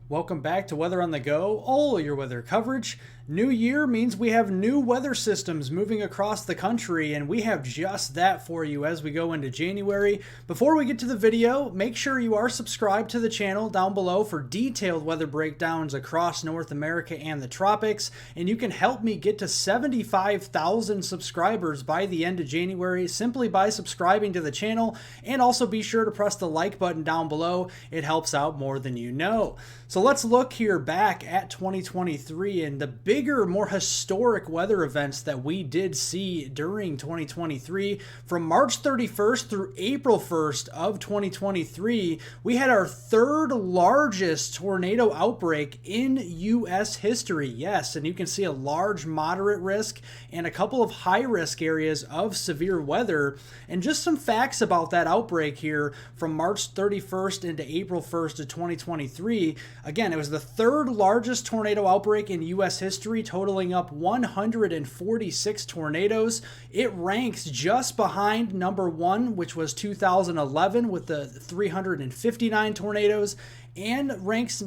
Welcome back to Weather on the Go, all your weather coverage. New year means we have new weather systems moving across the country, and we have just that for you as we go into January. Before we get to the video, make sure you are subscribed to the channel down below for detailed weather breakdowns across North America and the tropics, and you can help me get to 75,000 subscribers by the end of January simply by subscribing to the channel, and also be sure to press the like button down below. It helps out more than you know. So let's look here back at 2023 and the bigger, more historic weather events that we did see during 2023. From March 31st through April 1st of 2023, we had our third largest tornado outbreak in U.S. history. Yes, and you can see a large moderate risk and a couple of high risk areas of severe weather. And just some facts about that outbreak here from March 31st into April 1st of 2023. Again, it was the third largest tornado outbreak in U.S. history, totaling up 146 tornadoes. It ranks just behind number one, which was 2011 with the 359 tornadoes, and ranks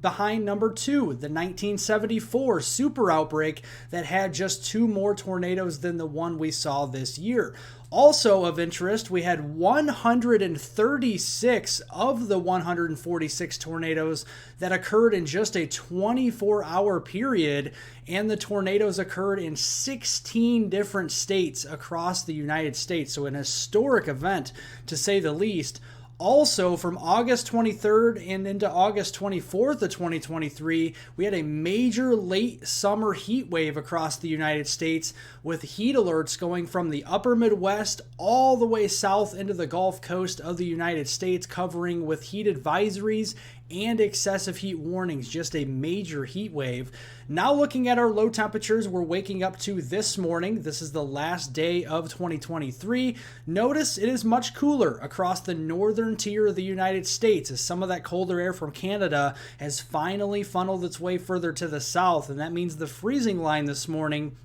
behind number two, the 1974 super outbreak that had just two more tornadoes than the one we saw this year. Also of interest, we had 136 of the 146 tornadoes that occurred in just a 24-hour period, and the tornadoes occurred in 16 different states across the United States. So an historic event, to say the least. Also, from August 23rd and into August 24th of 2023, we had a major late summer heat wave across the United States, with heat alerts going from the upper Midwest all the way south into the Gulf Coast of the United States, covering with heat advisories and excessive heat warnings. Just a major heat wave. Now looking at our low temperatures we're waking up to this morning. This is the last day of 2023. Notice it is much cooler across the northern tier of the United States, as some of that colder air from Canada has finally funneled its way further to the south, and that means the freezing line this morning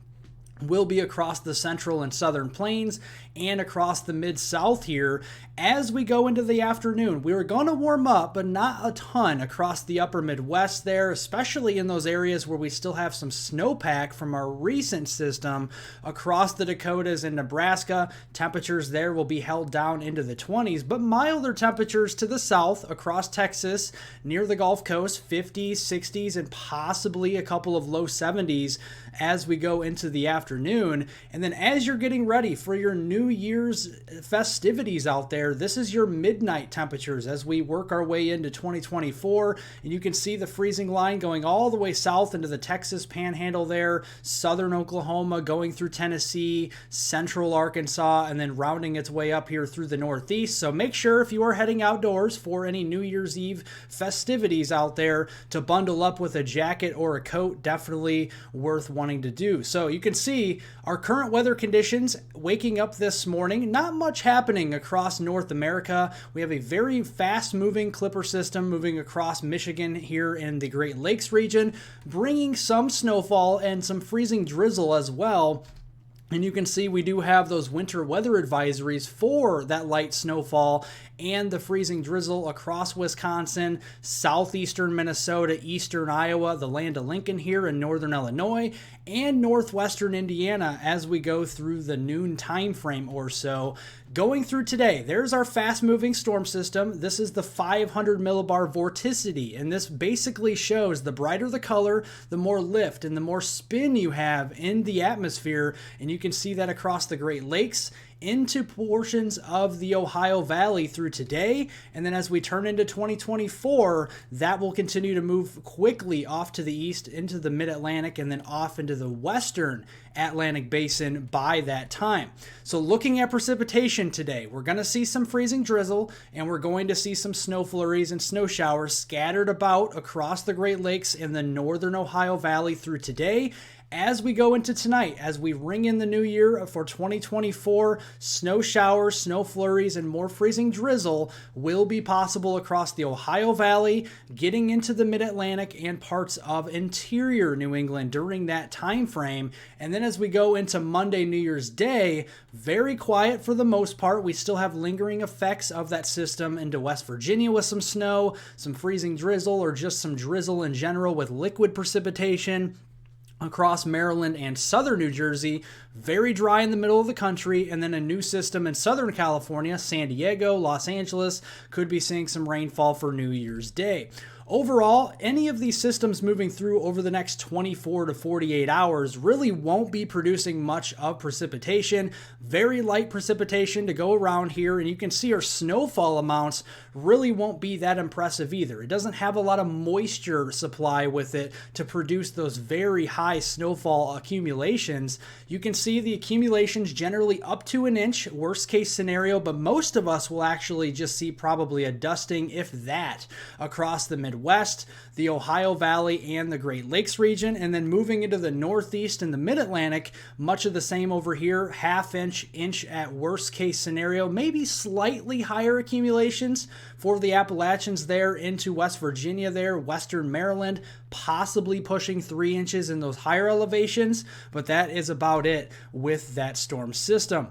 will be across the central and southern plains and across the mid-south here. As we go into the afternoon, we are going to warm up, but not a ton across the upper Midwest there, especially in those areas where we still have some snowpack from our recent system across the Dakotas and Nebraska. Temperatures there will be held down into the 20s, but milder temperatures to the south across Texas, near the Gulf Coast, 50s, 60s, and possibly a couple of low 70s as we go into the afternoon. And then as you're getting ready for your New Year's festivities out there, this is your midnight temperatures as we work our way into 2024. And you can see the freezing line going all the way south into the Texas panhandle there, southern Oklahoma, going through Tennessee, central Arkansas, and then rounding its way up here through the Northeast. So make sure if you are heading outdoors for any New Year's Eve festivities out there to bundle up with a jacket or a coat. Definitely worth wanting to do. So you can see our current weather conditions waking up this morning. Not much happening across North America. We have a very fast moving clipper system moving across Michigan here in the Great Lakes region, bringing some snowfall and some freezing drizzle as well. And you can see we do have those winter weather advisories for that light snowfall and the freezing drizzle across Wisconsin, southeastern Minnesota, eastern Iowa, the land of Lincoln here in northern Illinois, and northwestern Indiana as we go through the noon time frame or so. Going through today, there's our fast-moving storm system. This is the 500 millibar vorticity, and this basically shows the brighter the color, the more lift and the more spin you have in the atmosphere, and you can see that across the Great Lakes, into portions of the Ohio Valley through today. And then as we turn into 2024, that will continue to move quickly off to the east into the mid-Atlantic and then off into the western Atlantic basin by that time. So looking at precipitation today, we're going to see some freezing drizzle and we're going to see some snow flurries and snow showers scattered about across the Great Lakes in the northern Ohio Valley through today. As we go into tonight, as we ring in the new year for 2024, snow showers, snow flurries, and more freezing drizzle will be possible across the Ohio Valley, getting into the Mid-Atlantic and parts of interior New England during that time frame. And then as we go into Monday, New Year's Day, very quiet for the most part. We still have lingering effects of that system into West Virginia with some snow, some freezing drizzle, or just some drizzle in general with liquid precipitation. Across Maryland and southern New Jersey, very dry in the middle of the country, and then a new system in Southern California, San Diego, Los Angeles, could be seeing some rainfall for New Year's Day. Overall, any of these systems moving through over the next 24 to 48 hours really won't be producing much of precipitation. Very light precipitation to go around here, and you can see our snowfall amounts really won't be that impressive either. It doesn't have a lot of moisture supply with it to produce those very high snowfall accumulations. You can see the accumulations generally up to an inch, worst case scenario, but most of us will actually just see probably a dusting, if that, across the Midwest, the Ohio Valley, and the Great Lakes region. And then moving into the Northeast and the Mid-Atlantic, much of the same over here, half inch, inch at worst case scenario, maybe slightly higher accumulations for the Appalachians there into West Virginia there, Western Maryland, possibly pushing 3 inches in those higher elevations, but that is about it with that storm system.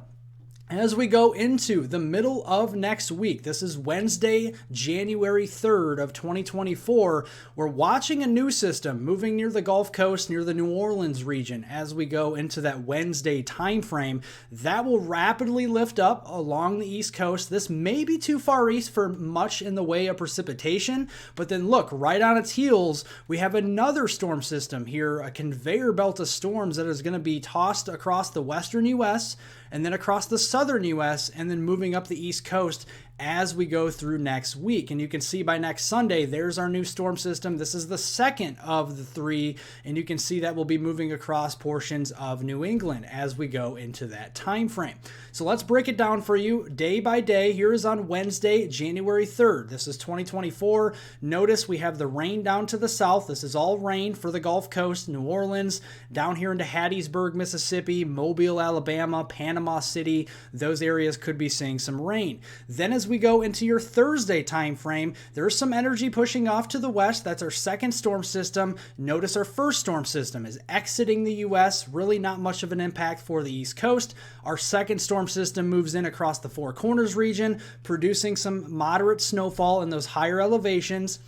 As we go into the middle of next week, this is Wednesday, January 3rd of 2024, we're watching a new system moving near the Gulf Coast, near the New Orleans region. As we go into that Wednesday time frame, that will rapidly lift up along the East Coast. This may be too far east for much in the way of precipitation, but then look, right on its heels, we have another storm system here, a conveyor belt of storms that is going to be tossed across the western U.S., and then across the southern U.S., and then moving up the East Coast as we go through next week. And you can see by next Sunday, there's our new storm system. This is the second of the three, and you can see that we'll be moving across portions of New England as we go into that time frame. So let's break it down for you day by day. Here is on Wednesday, January 3rd. This is 2024. Notice we have the rain down to the south. This is all rain for the Gulf Coast, New Orleans, down here into Hattiesburg, Mississippi, Mobile, Alabama, Panama City. Those areas could be seeing some rain. Then as we go into your Thursday time frame, there's some energy pushing off to the west. That's our second storm system. Notice our first storm system is exiting the U.S. Really not much of an impact for the East Coast. Our second storm system moves in across the Four Corners region, producing some moderate snowfall in those higher elevations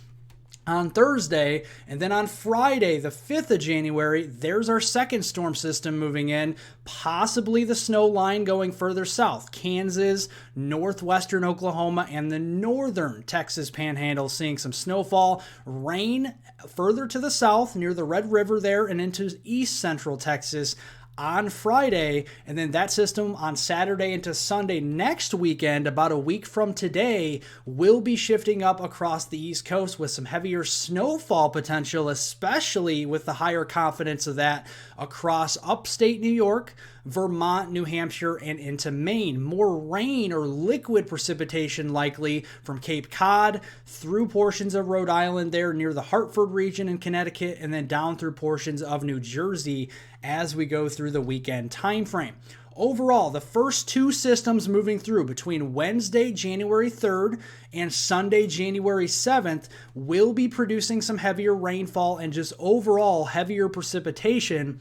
on Thursday. And then on Friday, the 5th of January, there's our second storm system moving in, possibly the snow line going further south. Kansas, northwestern Oklahoma, and the northern Texas panhandle seeing some snowfall. Rain further to the south near the Red River there and into east central Texas on Friday, and then that system on Saturday into Sunday next weekend, about a week from today, will be shifting up across the East Coast with some heavier snowfall potential, especially with the higher confidence of that across upstate New York, Vermont, New Hampshire, and into Maine. More rain or liquid precipitation likely from Cape Cod through portions of Rhode Island there near the Hartford region in Connecticut, and then down through portions of New Jersey as we go through the weekend time frame. Overall, the first two systems moving through between Wednesday, January 3rd and Sunday, January 7th will be producing some heavier rainfall and just overall heavier precipitation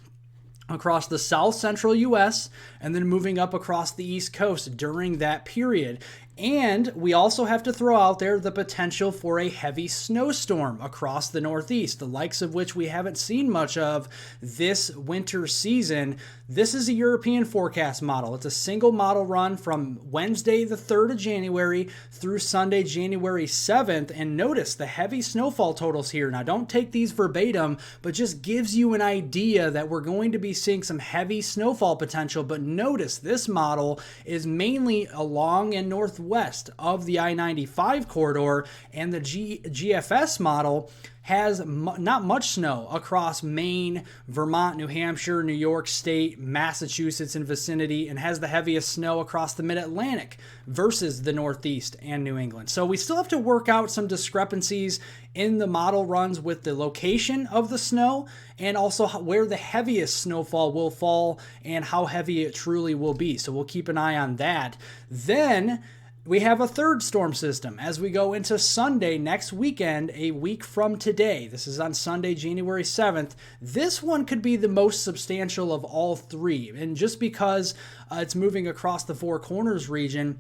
across the south central U.S. and then moving up across the East Coast during that period. And we also have to throw out there the potential for a heavy snowstorm across the Northeast, the likes of which we haven't seen much of this winter season. This is a European forecast model. It's a single model run from Wednesday, the 3rd of January through Sunday, January 7th. And notice the heavy snowfall totals here. Now, don't take these verbatim, but just gives you an idea that we're going to be seeing some heavy snowfall potential. But notice this model is mainly along and northwest northwest of the I-95 corridor, and the GFS model has not much snow across Maine, Vermont, New Hampshire, New York State, Massachusetts and vicinity, and has the heaviest snow across the mid-Atlantic versus the Northeast and New England. So we still have to work out some discrepancies in the model runs with the location of the snow and also where the heaviest snowfall will fall and how heavy it truly will be. So we'll keep an eye on that. Then we have a third storm system as we go into Sunday next weekend, a week from today. This is on Sunday, January 7th. This one could be the most substantial of all three. And just because it's moving across the Four Corners region,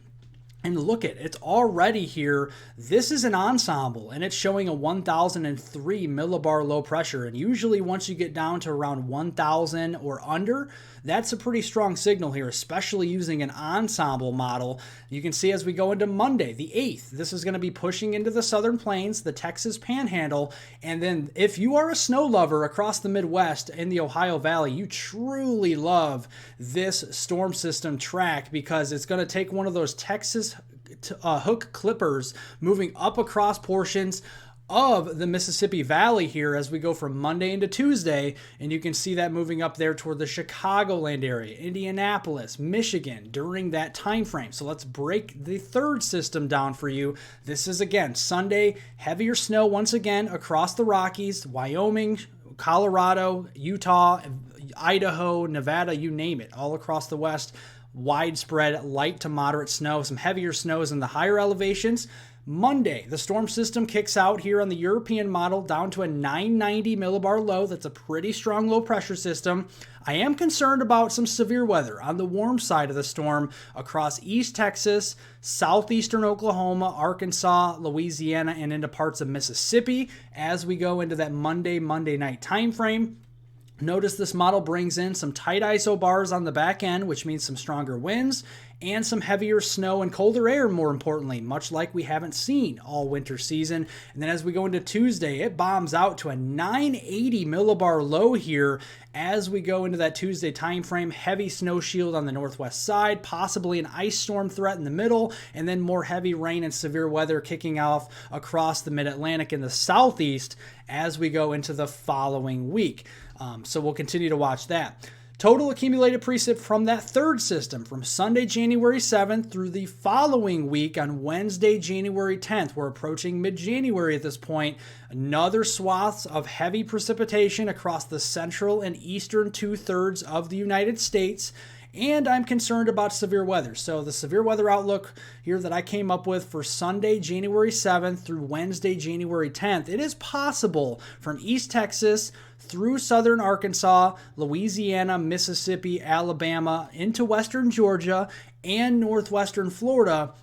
and look at it's already here. This is an ensemble and it's showing a 1003 millibar low pressure. And usually once you get down to around 1000 or under, that's a pretty strong signal here, especially using an ensemble model. You can see as we go into Monday, the 8th, this is going to be pushing into the southern plains, the Texas Panhandle. And then if you are a snow lover across the Midwest and the Ohio Valley, you truly love this storm system track because it's going to take one of those Texas hook clippers moving up across portions of the Mississippi Valley here as we go from Monday into Tuesday, and you can see that moving up there toward the Chicagoland area, Indianapolis, Michigan during that time frame. So let's break the third system down for you. This is again Sunday, heavier snow once again across the Rockies, Wyoming, Colorado, Utah, Idaho, Nevada, you name it, all across the West. Widespread light to moderate snow, some heavier snows in the higher elevations. Monday, the storm system kicks out here on the European model down to a 990 millibar low. That's a pretty strong low pressure system. I am concerned about some severe weather on the warm side of the storm across East Texas, southeastern Oklahoma, Arkansas, Louisiana, and into parts of Mississippi as we go into that Monday night time frame. Notice this model brings in some tight ISO bars on the back end, which means some stronger winds and some heavier snow and colder air, more importantly, much like we haven't seen all winter season. And then as we go into Tuesday, it bombs out to a 980 millibar low here as we go into that Tuesday time frame. Heavy snow shield on the northwest side, possibly an ice storm threat in the middle, and then more heavy rain and severe weather kicking off across the mid-Atlantic and the southeast as we go into the following week. So we'll continue to watch that. Total accumulated precip from that third system from Sunday, January 7th through the following week on Wednesday, January 10th. We're approaching mid-January at this point. Another swaths of heavy precipitation across the central and eastern two-thirds of the United States. And I'm concerned about severe weather. So the severe weather outlook here that I came up with for Sunday, January 7th through Wednesday, January 10th, it is possible from East Texas through southern Arkansas, Louisiana, Mississippi, Alabama, into western Georgia, and northwestern Florida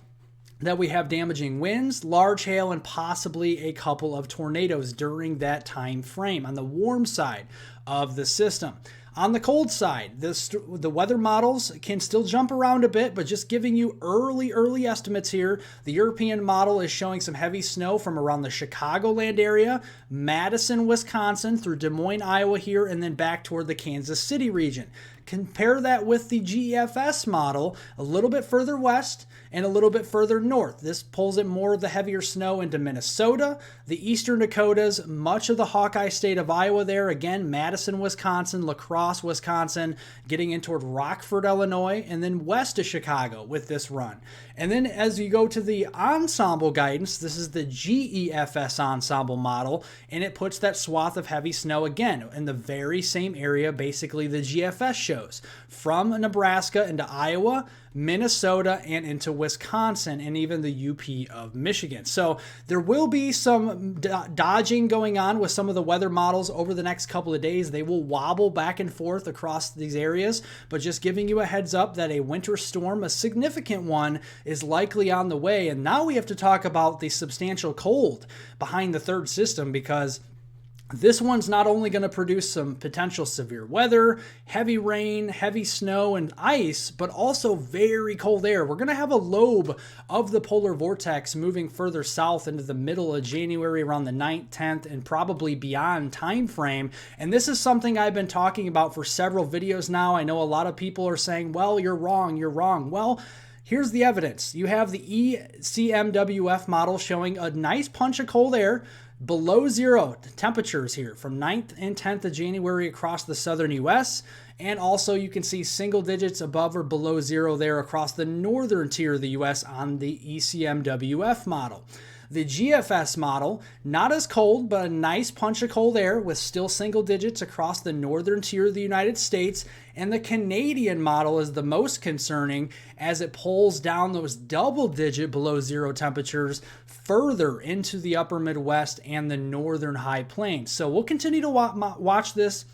that we have damaging winds, large hail, and possibly a couple of tornadoes during that time frame on the warm side of the system. On the cold side, the weather models can still jump around a bit, but just giving you early estimates here. The European model is showing some heavy snow from around the Chicagoland area, Madison, Wisconsin, through Des Moines, Iowa here, and then back toward the Kansas City region. Compare that with the GFS model, a little bit further west and a little bit further north. This pulls in more of the heavier snow into Minnesota, the eastern Dakotas, much of the Hawkeye state of Iowa there. Again, Madison, Wisconsin, La Crosse, Wisconsin, getting in toward Rockford, Illinois, and then west of Chicago with this run. And then as you go to the ensemble guidance, this is the GEFS ensemble model, and it puts that swath of heavy snow again in the very same area, basically the GFS shows, from Nebraska into Iowa, Minnesota, and into Wisconsin, and even the UP of Michigan. So there will be some dodging going on with some of the weather models over the next couple of days. They will wobble back and forth across these areas, but just giving you a heads up that a winter storm, a significant one, is likely on the way. And now we have to talk about the substantial cold behind the third system, because this one's not only going to produce some potential severe weather, heavy rain, heavy snow, and ice, but also very cold air. We're going to have a lobe of the polar vortex moving further south into the middle of January around the 9th, 10th, and probably beyond time frame. And this is something I've been talking about for several videos now. I know a lot of people are saying, well, you're wrong. Well, Here's the evidence. You have the ECMWF model showing a nice punch of cold air below zero temperatures here from 9th and 10th of January across the southern U.S. And also you can see single digits above or below zero there across the northern tier of the U.S. on the ECMWF model. The GFS model, not as cold, but a nice punch of cold air with still single digits across the northern tier of the United States. And the Canadian model is the most concerning as it pulls down those double-digit below zero temperatures further into the upper Midwest and the northern high plains. So we'll continue to watch this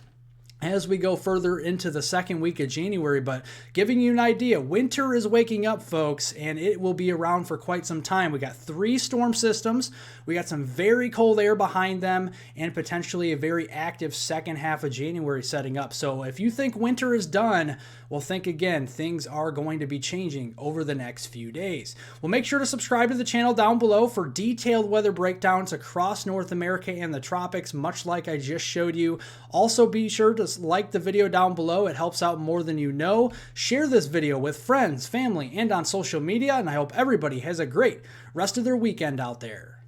as we go further into the second week of January, but giving you an idea, winter is waking up, folks, and it will be around for quite some time. We got 3 storm systems, we got some very cold air behind them, and potentially a very active second half of January setting up. So if you think winter is done, well, think again. Things are going to be changing over the next few days. Well, make sure to subscribe to the channel down below for detailed weather breakdowns across North America and the tropics, much like I just showed you. Also, be sure to like the video down below. It helps out more than you know. Share this video with friends, family, and on social media, and I hope everybody has a great rest of their weekend out there.